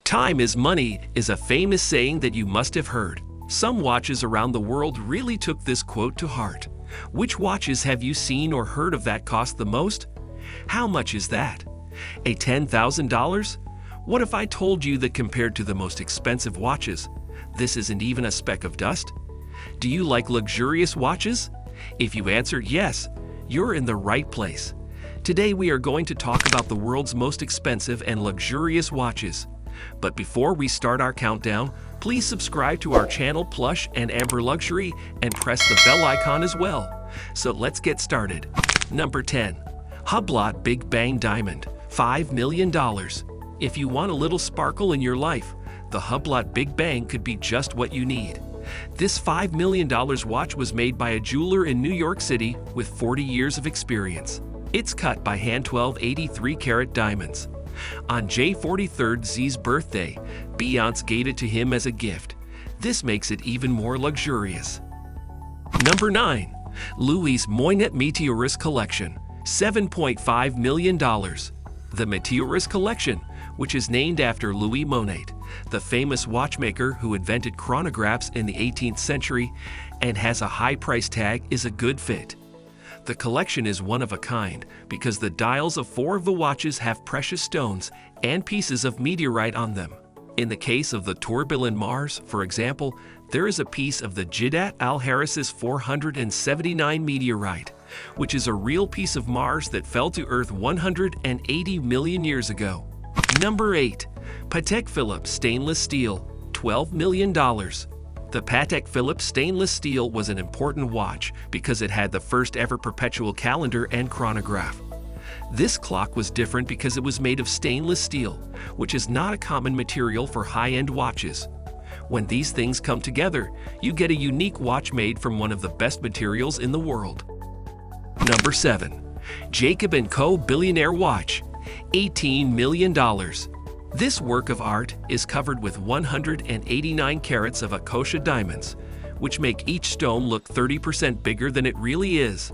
Time is money is a famous saying that you must have heard. Some watches around the world really took this quote to heart. Which watches have you seen or heard of that cost the most? How much is that? A $10,000? What if I told you that compared to the most expensive watches, this isn't even a speck of dust? Do you like luxurious watches? If you answered yes, you're in the right place. Today we are going to talk about the world's most expensive and luxurious watches. But before we start our countdown, please subscribe to our channel Plush and Amber Luxury and press the bell icon as well. So let's get started. Number 10. Hublot Big Bang Diamond, $5 million. If you want a little sparkle in your life, the Hublot Big Bang could be just what you need. This $5 million watch was made by a jeweler in New York City with 40 years of experience. It's cut by hand 12 83-carat diamonds. On J43's birthday, Beyoncé gave it to him as a gift. This makes it even more luxurious. Number 9. Louis Moinet Meteoris Collection, $7.5 million. The Meteoris Collection, which is named after Louis Moinet, the famous watchmaker who invented chronographs in the 18th century and has a high price tag, is a good fit. The collection is one of a kind because the dials of 4 of the watches have precious stones and pieces of meteorite on them. In the case of the tourbillon Mars, for example, there is a piece of the Jiddat al-Harris's 479 meteorite, which is a real piece of Mars that fell to Earth 180 million years ago. Number 8. Patek Philippe Stainless Steel, $12 million. The Patek Philippe stainless steel was an important watch because it had the first ever perpetual calendar and chronograph. This clock was different because it was made of stainless steel, which is not a common material for high-end watches. When these things come together, you get a unique watch made from one of the best materials in the world. Number 7. Jacob&Co Billionaire Watch, $18 million. This work of art is covered with 189 carats of Akosha diamonds, which make each stone look 30% bigger than it really is.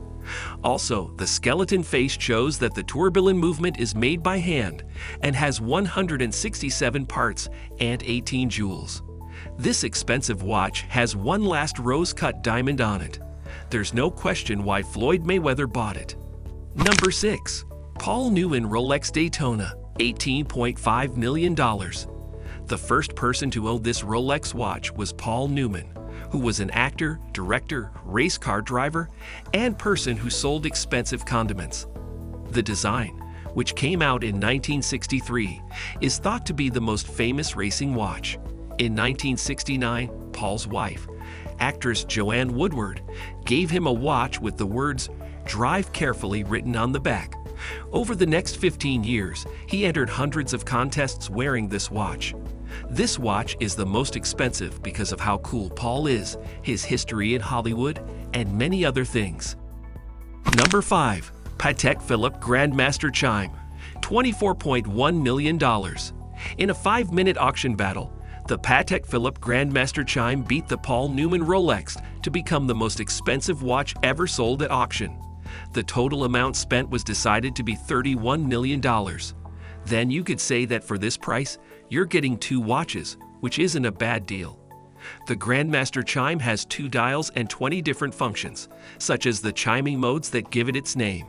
Also, the skeleton face shows that the tourbillon movement is made by hand and has 167 parts and 18 jewels. This expensive watch has one last rose-cut diamond on it. There's no question why Floyd Mayweather bought it. Number 6. Paul Newman Rolex Daytona, $18.5 million. The first person to own this Rolex watch was Paul Newman, who was an actor, director, race car driver, and person who sold expensive condiments. The design, which came out in 1963, is thought to be the most famous racing watch. In 1969, Paul's wife, actress Joanne Woodward, gave him a watch with the words "Drive carefully" written on the back. Over the next 15 years, he entered hundreds of contests wearing this watch. This watch is the most expensive because of how cool Paul is, his history in Hollywood, and many other things. Number 5. Patek Philippe Grandmaster Chime, $24.1 million. In a 5-minute auction battle, the Patek Philippe Grandmaster Chime beat the Paul Newman Rolex to become the most expensive watch ever sold at auction. The total amount spent was decided to be $31 million. Then you could say that for this price, you're getting 2 watches, which isn't a bad deal. The Grandmaster Chime has 2 dials and 20 different functions, such as the chiming modes that give it its name.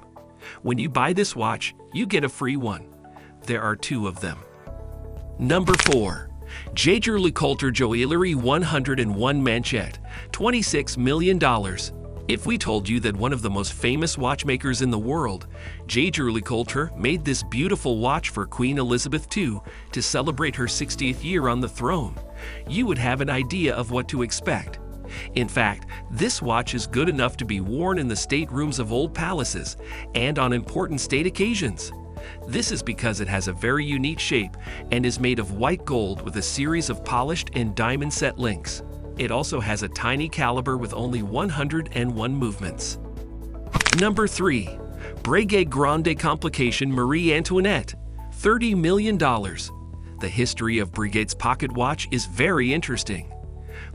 When you buy this watch, you get a free one. There are 2 of them. Number 4. JaegerLeCoultre Joe Hillary 101 Manchette, $26 million. If we told you that one of the most famous watchmakers in the world, JaegerLeCoultre, made this beautiful watch for Queen Elizabeth II to celebrate her 60th year on the throne, you would have an idea of what to expect. In fact, this watch is good enough to be worn in the staterooms of old palaces and on important state occasions. This is because it has a very unique shape and is made of white gold with a series of polished and diamond-set links. It also has a tiny caliber with only 101 movements. Number 3. Breguet Grande Complication Marie Antoinette, $30 million. The history of Breguet's pocket watch is very interesting.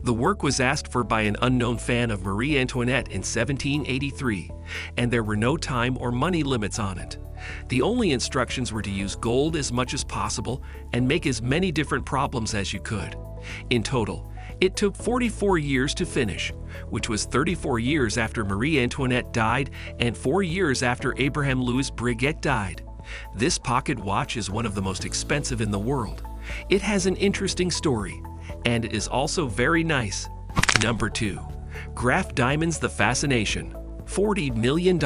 The work was asked for by an unknown fan of Marie Antoinette in 1783, and there were no time or money limits on it. The only instructions were to use gold as much as possible and make as many different problems as you could. In total, it took 44 years to finish, which was 34 years after Marie Antoinette died and 4 years after Abraham Louis Breguet died. This pocket watch is one of the most expensive in the world. It has an interesting story, and it is also very nice. Number 2. Graf Diamonds The Fascination, $40 million.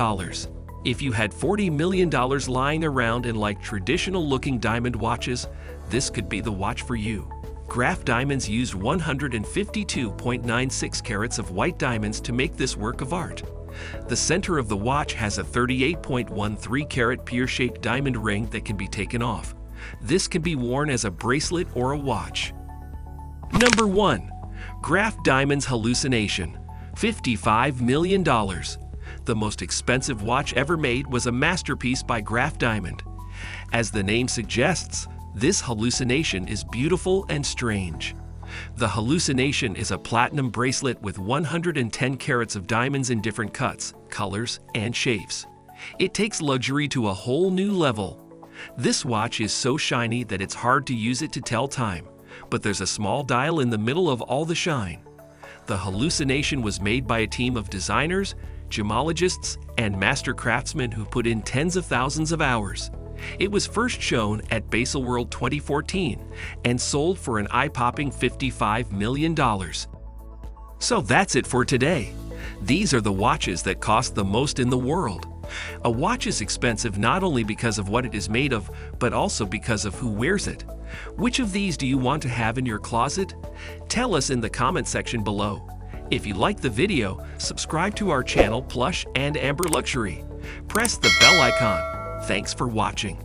If you had $40 million lying around and like traditional-looking diamond watches, this could be the watch for you. Graf Diamonds used 152.96 carats of white diamonds to make this work of art. The center of the watch has a 38.13 carat pear-shaped diamond ring that can be taken off. This can be worn as a bracelet or a watch. Number 1. Graf Diamonds Hallucination, $55 million. The most expensive watch ever made was a masterpiece by Graf Diamond. As the name suggests, this hallucination is beautiful and strange. The Hallucination is a platinum bracelet with 110 carats of diamonds in different cuts, colors, and shapes. It takes luxury to a whole new level. This watch is so shiny that it's hard to use it to tell time, but there's a small dial in the middle of all the shine. The Hallucination was made by a team of designers, gemologists, and master craftsmen who put in tens of thousands of hours. It was first shown at Baselworld 2014 and sold for an eye-popping $55 million. So that's it for today. These are the watches that cost the most in the world. A watch is expensive not only because of what it is made of, but also because of who wears it. Which of these do you want to have in your closet? Tell us in the comment section below. If you liked the video, subscribe to our channel Plush and Amber Luxury. Press the bell icon. Thanks for watching.